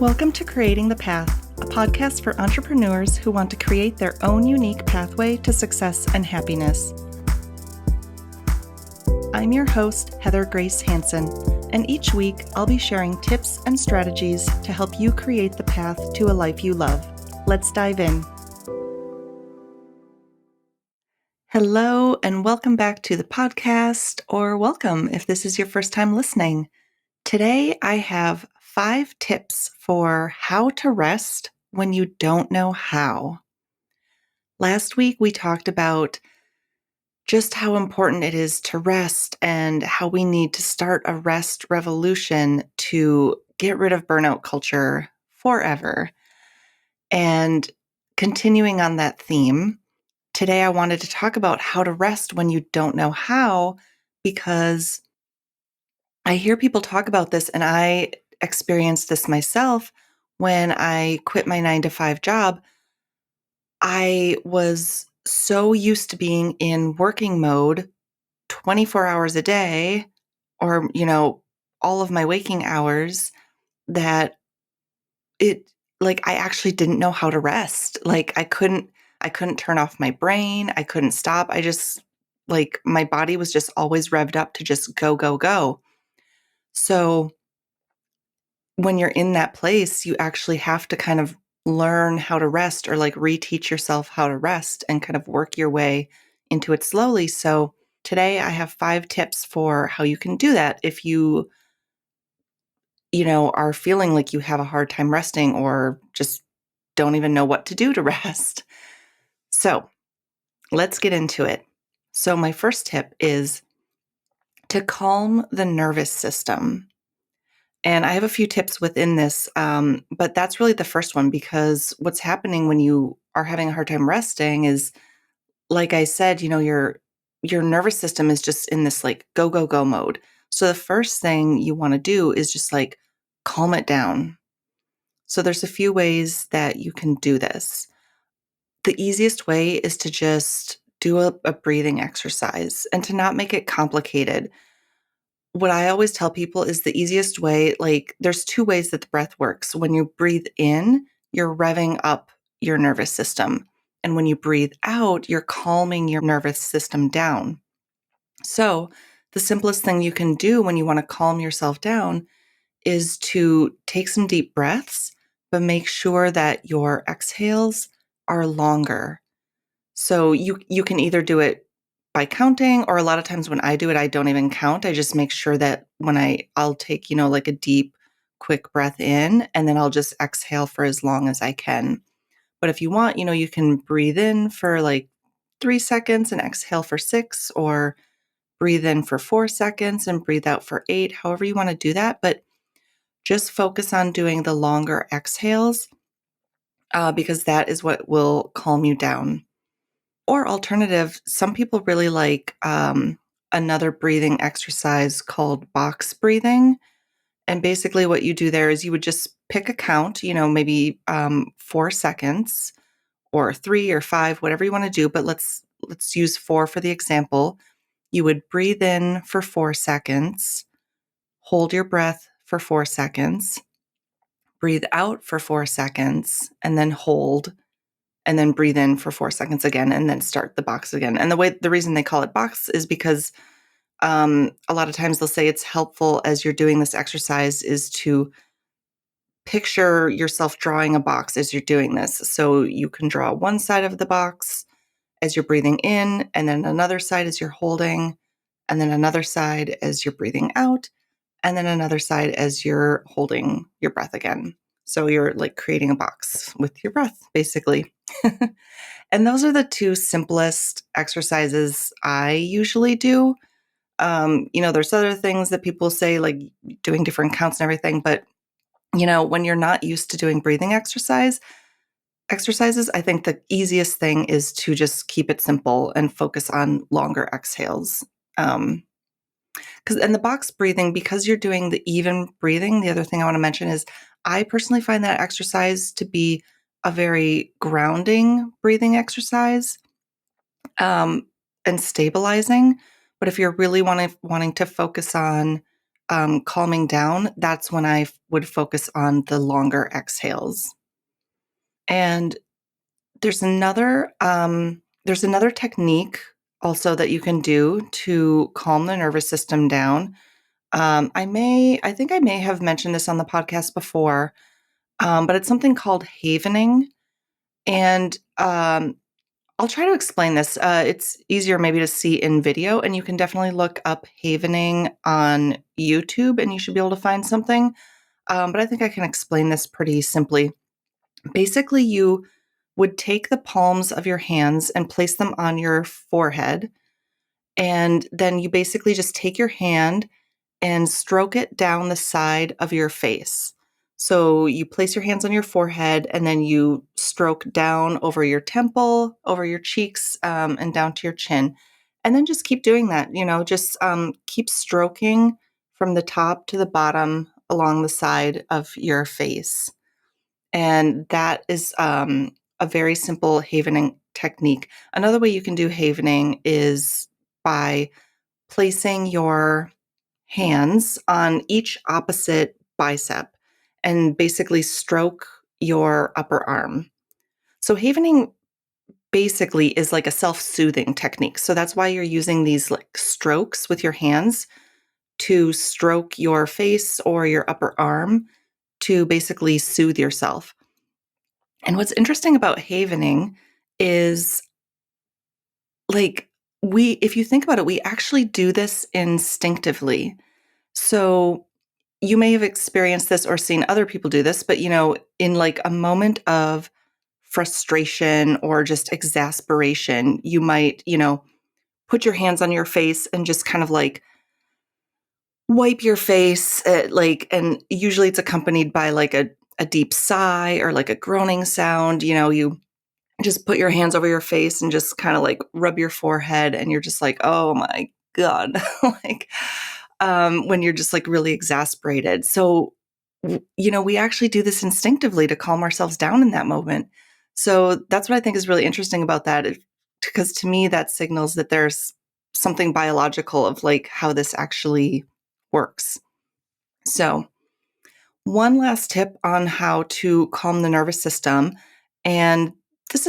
Welcome to Creating the Path, a podcast for entrepreneurs who want to create their own unique pathway to success and happiness. I'm your host, Heather Grace Hanson, and each week I'll be sharing tips and strategies to help you create the path to a life you love. Let's dive in. Hello, and welcome back to the podcast, or welcome if this is your first time listening. Today I have 5 tips for how to rest when you don't know how. Last week we talked about just how important it is to rest and how we need to start a rest revolution to get rid of burnout culture forever. And continuing on that theme, today I wanted to talk about how to rest when you don't know how, because I hear people talk about this, and I experienced this myself when I quit my 9-to-5 job. I was so used to being in working mode 24 hours a day, or, all of my waking hours, that I actually didn't know how to rest. I couldn't turn off my brain. I couldn't stop. My body was just always revved up to just go, go, go. So when you're in that place, you actually have to kind of learn how to rest, or reteach yourself how to rest and kind of work your way into it slowly. So today I have 5 tips for how you can do that if you are feeling like you have a hard time resting or just don't even know what to do to rest. So let's get into it. So my first tip is to calm the nervous system. And I have a few tips within this, but that's really the first one, because what's happening when you are having a hard time resting is, like I said, your nervous system is just in this go, go, go mode. So the first thing you want to do is just calm it down. So there's a few ways that you can do this. The easiest way is to just do a breathing exercise and to not make it complicated. What I always tell people is the easiest way, there's 2 ways that the breath works. When you breathe in, you're revving up your nervous system. And when you breathe out, you're calming your nervous system down. So the simplest thing you can do when you want to calm yourself down is to take some deep breaths, but make sure that your exhales are longer. So you can either do it by counting, or a lot of times when I do it, I don't even count. I just make sure that when I'll take, a deep, quick breath in, and then I'll just exhale for as long as I can. But if you want, you can breathe in for 3 seconds and exhale for 6, or breathe in for 4 seconds and breathe out for 8, however you want to do that. But just focus on doing the longer exhales, because that is what will calm you down. Or alternative, some people really like another breathing exercise called box breathing. And basically what you do there is you would just pick a count, maybe 4 seconds or 3 or 5, whatever you want to do. But let's use 4 for the example. You would breathe in for 4 seconds, hold your breath for 4 seconds, breathe out for 4 seconds, and then hold, and then breathe in for 4 seconds again, and then start the box again. And the reason they call it box is because a lot of times they'll say it's helpful as you're doing this exercise is to picture yourself drawing a box as you're doing this. So you can draw one side of the box as you're breathing in, and then another side as you're holding, and then another side as you're breathing out, and then another side as you're holding your breath again. So you're creating a box with your breath, basically. And those are the 2 simplest exercises I usually do. There's other things that people say, like doing different counts and everything. But, when you're not used to doing breathing exercises, I think the easiest thing is to just keep it simple and focus on longer exhales. And the box breathing, because you're doing the even breathing, the other thing I want to mention is I personally find that exercise to be a very grounding breathing exercise, and stabilizing. But if you're really wanting to focus on calming down, that's when I would focus on the longer exhales. And there's another technique also that you can do to calm the nervous system down. I think I may have mentioned this on the podcast before, but it's something called havening. And I'll try to explain this. It's easier maybe to see in video, and you can definitely look up havening on YouTube, and you should be able to find something. But I think I can explain this pretty simply. Basically, you would take the palms of your hands and place them on your forehead. And then you basically just take your hand and stroke it down the side of your face. So you place your hands on your forehead and then you stroke down over your temple, over your cheeks, and down to your chin. And then just keep doing that. Just keep stroking from the top to the bottom along the side of your face. And that is a very simple havening technique. Another way you can do havening is by placing your hands on each opposite bicep and basically stroke your upper arm. So havening basically is like a self-soothing technique. So that's why you're using these like strokes with your hands to stroke your face or your upper arm to basically soothe yourself. And what's interesting about havening is like if you think about it, we actually do this instinctively. So you may have experienced this or seen other people do this, but in like a moment of frustration or just exasperation, you might, put your hands on your face and just kind of like wipe your face and usually it's accompanied by like a deep sigh or like a groaning sound. You just put your hands over your face and just kind of like rub your forehead and you're just like, oh my God, like when you're just like really exasperated. So, we actually do this instinctively to calm ourselves down in that moment. So that's what I think is really interesting about that, because to me, that signals that there's something biological of like how this actually works. So, one last tip on how to calm the nervous system, and this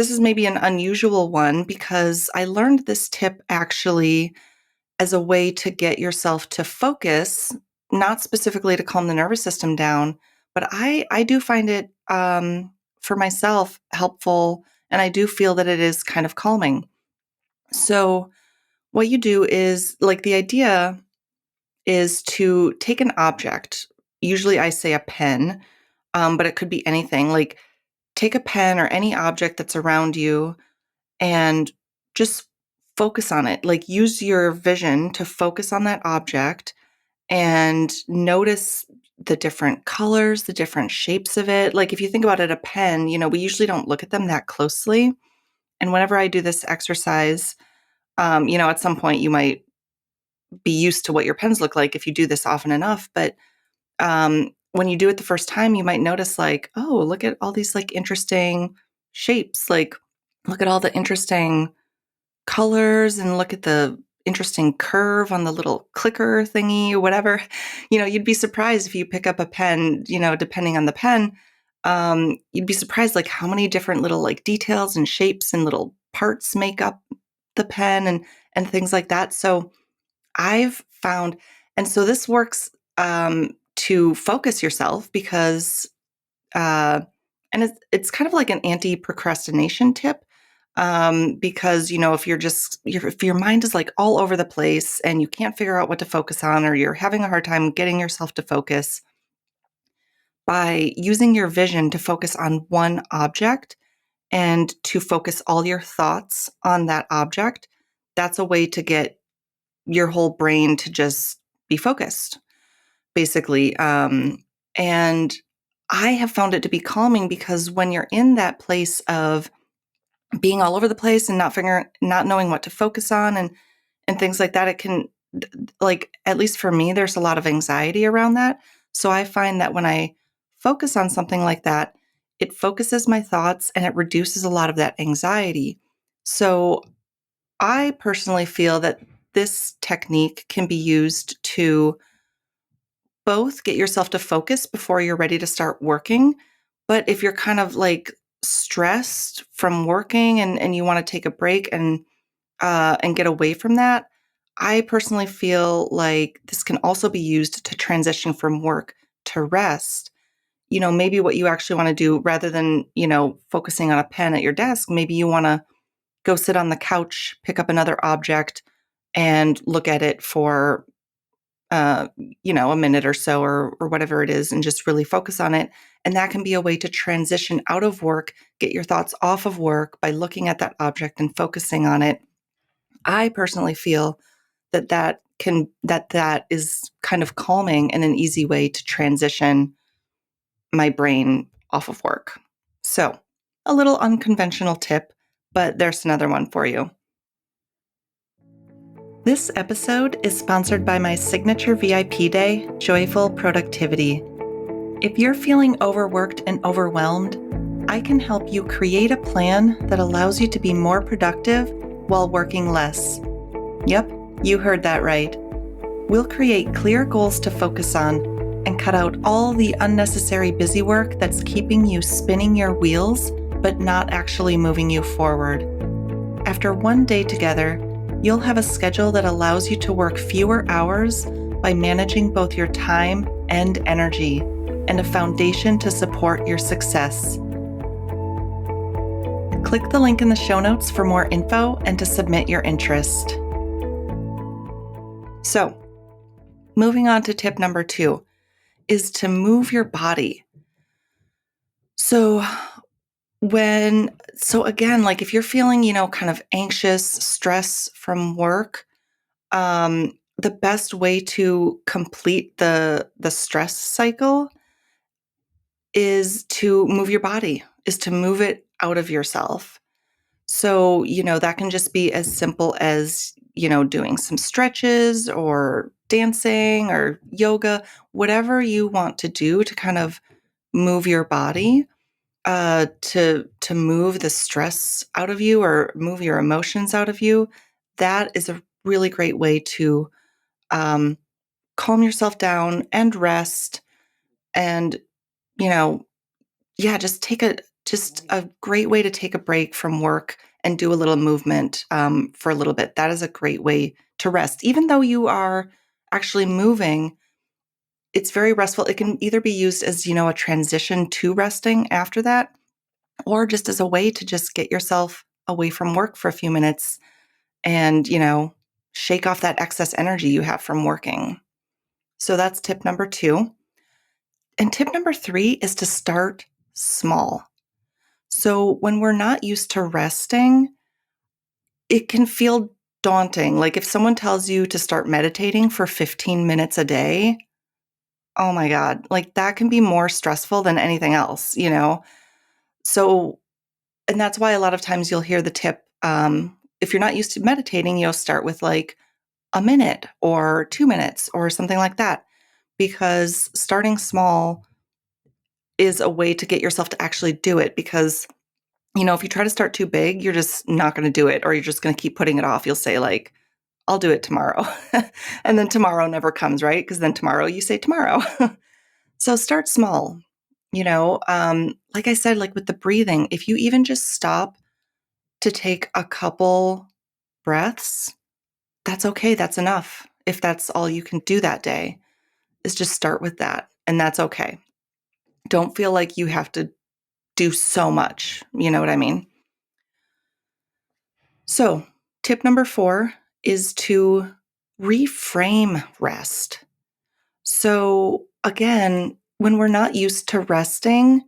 is maybe an unusual one because I learned this tip actually as a way to get yourself to focus, not specifically to calm the nervous system down, but I do find it for myself helpful, and I do feel that it is kind of calming. So what you do is like the idea is to take an object. Usually I say a pen, but it could be anything. Like take a pen or any object that's around you and just focus on it. Like use your vision to focus on that object and notice the different colors, the different shapes of it. Like if you think about it, a pen, we usually don't look at them that closely. And whenever I do this exercise, at some point you might be used to what your pens look like if you do this often enough. But when you do it the first time, you might notice like, oh, look at all these like interesting shapes. Like look at all the interesting colors and look at the interesting curve on the little clicker thingy or whatever. You'd be surprised if you pick up a pen, depending on the pen, you'd be surprised like how many different little like details and shapes and little parts make up the pen and things like that. So I've found, and so this works to focus yourself because and it's kind of like an anti-procrastination tip, because if your mind is like all over the place and you can't figure out what to focus on, or you're having a hard time getting yourself to focus, by using your vision to focus on one object and to focus all your thoughts on that object, that's a way to get your whole brain to just be focused, basically. And I have found it to be calming because when you're in that place of being all over the place and not knowing what to focus on and things like that, it can, like, at least for me, there's a lot of anxiety around that. So I find that when I focus on something like that, it focuses my thoughts and it reduces a lot of that anxiety. So I personally feel that this technique can be used to both get yourself to focus before you're ready to start working. But if you're kind of like stressed from working and you want to take a break and get away from that, I personally feel like this can also be used to transition from work to rest. Maybe what you actually want to do rather than, focusing on a pen at your desk, maybe you want to go sit on the couch, pick up another object and look at it for, a minute or so or whatever it is and just really focus on it. And that can be a way to transition out of work, get your thoughts off of work by looking at that object and focusing on it. I personally feel that is kind of calming and an easy way to transition my brain off of work. So, a little unconventional tip, but there's another one for you. This episode is sponsored by my signature VIP day, Joyful Productivity. If you're feeling overworked and overwhelmed, I can help you create a plan that allows you to be more productive while working less. Yep, you heard that right. We'll create clear goals to focus on and cut out all the unnecessary busy work that's keeping you spinning your wheels but not actually moving you forward. After one day together, you'll have a schedule that allows you to work fewer hours by managing both your time and energy, and a foundation to support your success. Click the link in the show notes for more info and to submit your interest. So, moving on to tip number 2 is to move your body. So again, like if you're feeling, kind of anxious, stress from work, the best way to complete the stress cycle is to move your body, is to move it out of yourself. So, that can just be as simple as, doing some stretches or dancing or yoga, whatever you want to do to kind of move your body, to move the stress out of you or move your emotions out of you. That is a really great way to calm yourself down and rest and, just a great way to take a break from work and do a little movement for a little bit. That is a great way to rest. Even though you are actually moving, it's very restful. It can either be used as, a transition to resting after that, or just as a way to just get yourself away from work for a few minutes and, shake off that excess energy you have from working. So that's tip number 2. And tip number 3 is to start small. So when we're not used to resting, it can feel daunting. Like if someone tells you to start meditating for 15 minutes a day, oh my God, like that can be more stressful than anything else, So, and that's why a lot of times you'll hear the tip, if you're not used to meditating, you'll start with like a minute or 2 minutes or something like that, because starting small is a way to get yourself to actually do it. Because, if you try to start too big, you're just not going to do it, or you're just going to keep putting it off. You'll say like, I'll do it tomorrow. And then tomorrow never comes, right? Because then tomorrow you say tomorrow. So start small, like I said, like with the breathing, if you even just stop to take a couple breaths, that's okay. That's enough. If that's all you can do that day, is just start with that. And that's okay. Don't feel like you have to do so much. You know what I mean? So, tip number 4 is to reframe rest. So, again, when we're not used to resting,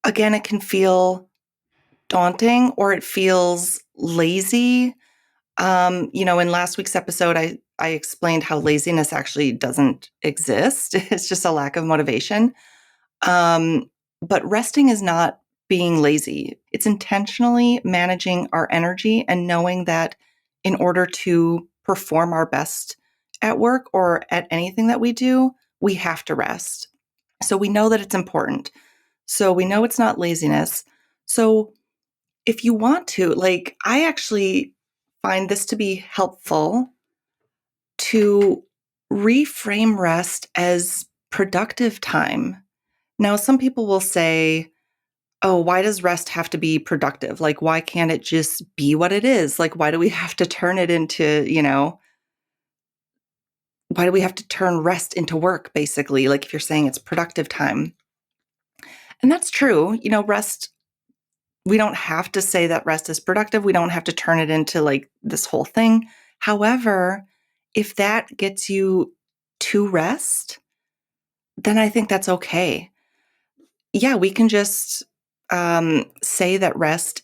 again, it can feel daunting or it feels lazy. In last week's episode, I explained how laziness actually doesn't exist. It's just a lack of motivation. But resting is not being lazy. It's intentionally managing our energy and knowing that in order to perform our best at work or at anything that we do, we have to rest. So we know that it's important. So we know it's not laziness. So if you want to, like, I actually find this to be helpful to reframe rest as productive time. Now, some people will say, oh, why does rest have to be productive? Like, why can't it just be what it is? Like, why do we have to turn it into, why do we have to turn rest into work, basically? Like, if you're saying it's productive time. And that's true. Rest, we don't have to say that rest is productive. We don't have to turn it into like this whole thing. However, if that gets you to rest, then I think that's okay. Yeah, we can just say that rest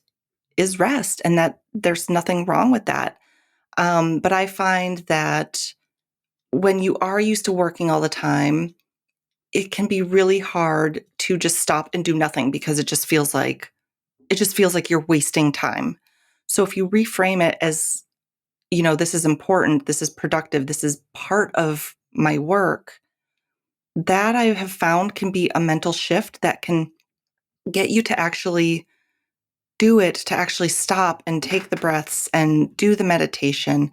is rest and that there's nothing wrong with that. But I find that when you are used to working all the time, it can be really hard to just stop and do nothing because it just feels like you're wasting time. So if you reframe it as, this is important, this is productive, this is part of my work, that I have found can be a mental shift that can get you to actually do it, to actually stop and take the breaths and do the meditation.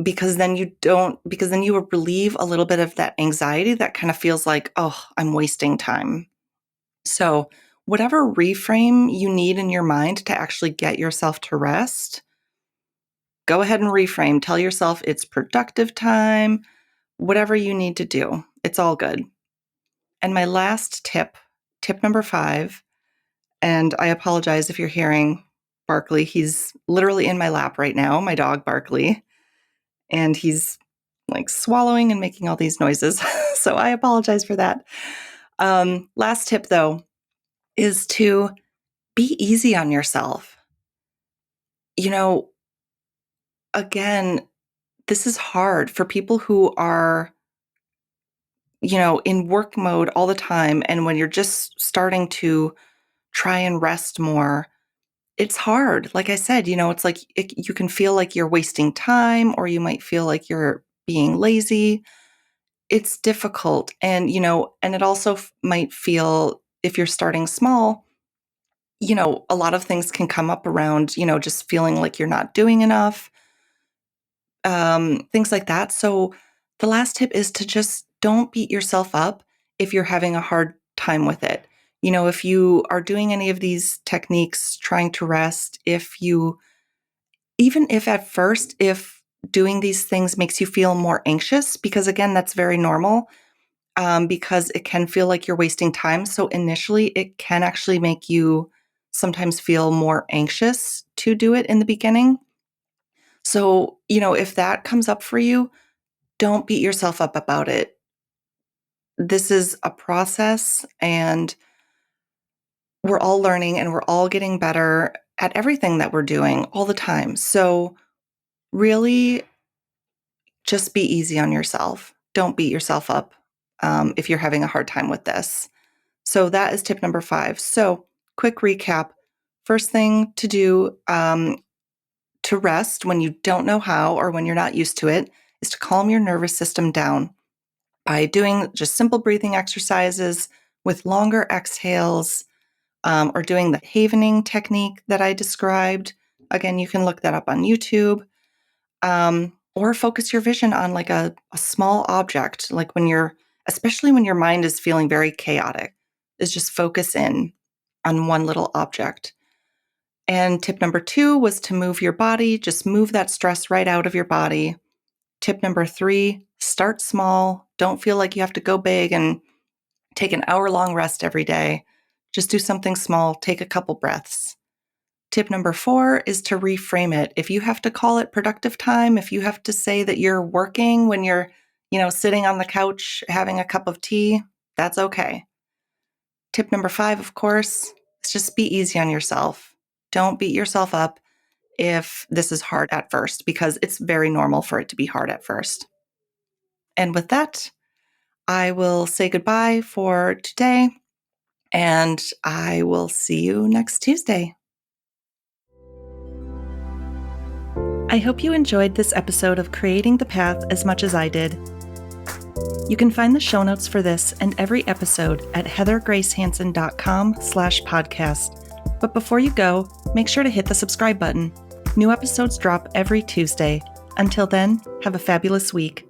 Because then you will relieve a little bit of that anxiety that kind of feels like, oh, I'm wasting time. So whatever reframe you need in your mind to actually get yourself to rest, go ahead and reframe. Tell yourself it's productive time, whatever you need to do. It's all good. And my last tip number 5, and I apologize if you're hearing Barkley. He's literally in my lap right now, my dog Barkley, and he's like swallowing and making all these noises. So I apologize for that. Last tip, though, is to be easy on yourself. Again, this is hard for people who are, in work mode all the time. And when you're just starting to try and rest more, it's hard. Like I said, it's like you can feel like you're wasting time, or you might feel like you're being lazy. It's difficult. And, and it also might feel, if you're starting small, a lot of things can come up around, just feeling like you're not doing enough, things like that. So the last tip is to just don't beat yourself up if you're having a hard time with it. If you are doing any of these techniques, trying to rest, even if at first, if doing these things makes you feel more anxious, because again, that's very normal, because it can feel like you're wasting time. So initially, it can actually make you sometimes feel more anxious to do it in the beginning. So, if that comes up for you, don't beat yourself up about it. This is a process, and we're all learning and we're all getting better at everything that we're doing all the time. So really just be easy on yourself. Don't beat yourself up if you're having a hard time with this. So that is tip number 5. So quick recap. First thing to do to rest when you don't know how or when you're not used to it is to calm your nervous system down by doing just simple breathing exercises with longer exhales, or doing the havening technique that I described. Again, you can look that up on YouTube. Or focus your vision on like a small object, like especially when your mind is feeling very chaotic, is just focus in on one little object. And tip number 2 was to move your body, just move that stress right out of your body. Tip number 3, start small. Don't feel like you have to go big and take an hour-long rest every day. Just do something small, take a couple breaths. Tip number 4 is to reframe it. If you have to call it productive time, if you have to say that you're working when you're, sitting on the couch having a cup of tea, that's okay. Tip number 5, of course, is just be easy on yourself. Don't beat yourself up if this is hard at first, because it's very normal for it to be hard at first. And with that, I will say goodbye for today, and I will see you next Tuesday. I hope you enjoyed this episode of Creating the Path as much as I did. You can find the show notes for this and every episode at heathergracehanson.com/podcast. But before you go, make sure to hit the subscribe button. New episodes drop every Tuesday. Until then, have a fabulous week.